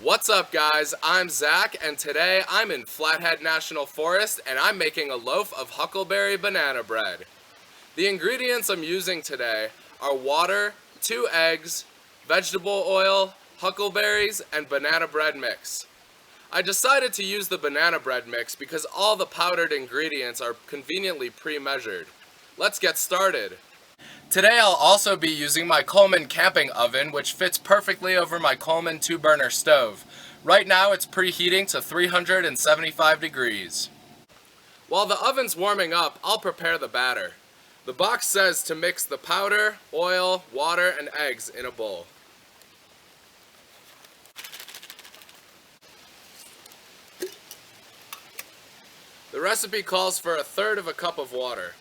What's up guys, I'm Zach and today I'm in Flathead National Forest and I'm making a loaf of huckleberry banana bread. The ingredients I'm using today are water, 2 eggs, vegetable oil, huckleberries, and banana bread mix. I decided to use the banana bread mix because all the powdered ingredients are conveniently pre-measured. Let's get started. Today I'll also be using my Coleman camping oven, which fits perfectly over my Coleman 2-burner stove. Right now it's preheating to 375 degrees. While the oven's warming up, I'll prepare the batter. The box says to mix the powder, oil, water, and eggs in a bowl. The recipe calls for 1/3 of a cup of water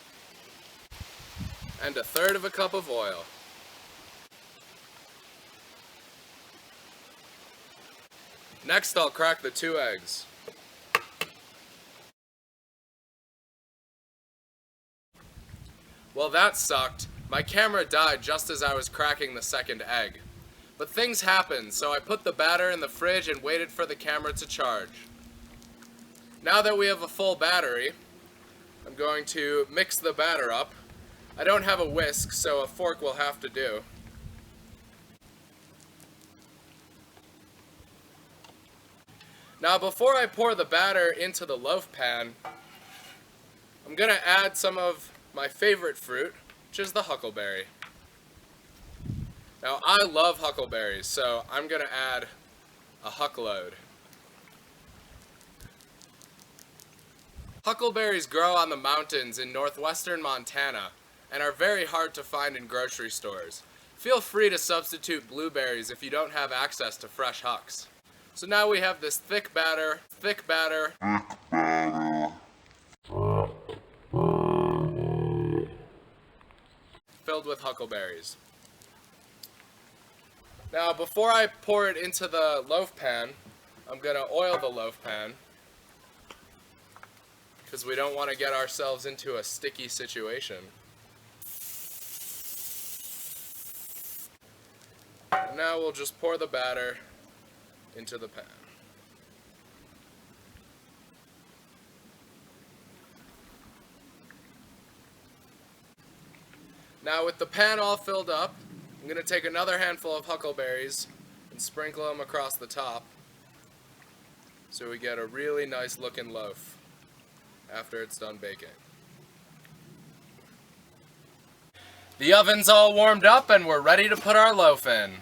and 1/3 of a cup of oil. Next, I'll crack the 2 eggs. Well, that sucked. My camera died just as I was cracking the 2nd egg. But things happened, so I put the batter in the fridge and waited for the camera to charge. Now that we have a full battery, I'm going to mix the batter up. I don't have a whisk, so a fork will have to do. Now before I pour the batter into the loaf pan, I'm going to add some of my favorite fruit, which is the huckleberry. Now I love huckleberries, so I'm going to add a huckload. Huckleberries grow on the mountains in northwestern Montana and are very hard to find in grocery stores. Feel free to substitute blueberries if you don't have access to fresh hucks. So now we have this thick batter filled with huckleberries. Now before I pour it into the loaf pan, I'm going to oil the loaf pan, because we don't want to get ourselves into a sticky situation. And now we'll just pour the batter into the pan. Now with the pan all filled up, I'm going to take another handful of huckleberries and sprinkle them across the top so we get a really nice looking loaf after it's done baking. The oven's all warmed up and we're ready to put our loaf in.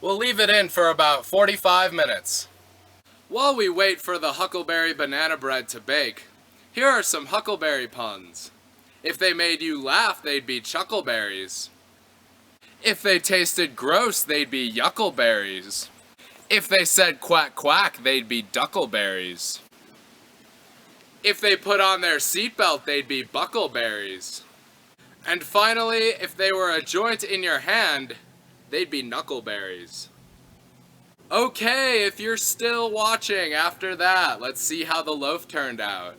We'll leave it in for about 45 minutes. While we wait for the huckleberry banana bread to bake, here are some huckleberry puns. If they made you laugh, they'd be chuckleberries. If they tasted gross, they'd be yuckleberries. If they said quack quack, they'd be duckleberries. If they put on their seatbelt, they'd be buckleberries. And finally, if they were a joint in your hand, they'd be knuckleberries. Okay, if you're still watching after that, let's see how the loaf turned out.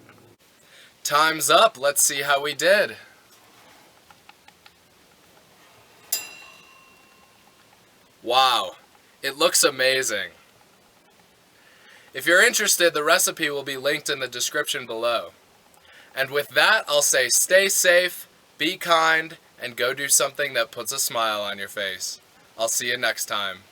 Time's up, let's see how we did. Wow, it looks amazing. If you're interested, the recipe will be linked in the description below. And with that, I'll say stay safe, be kind, and go do something that puts a smile on your face. I'll see you next time.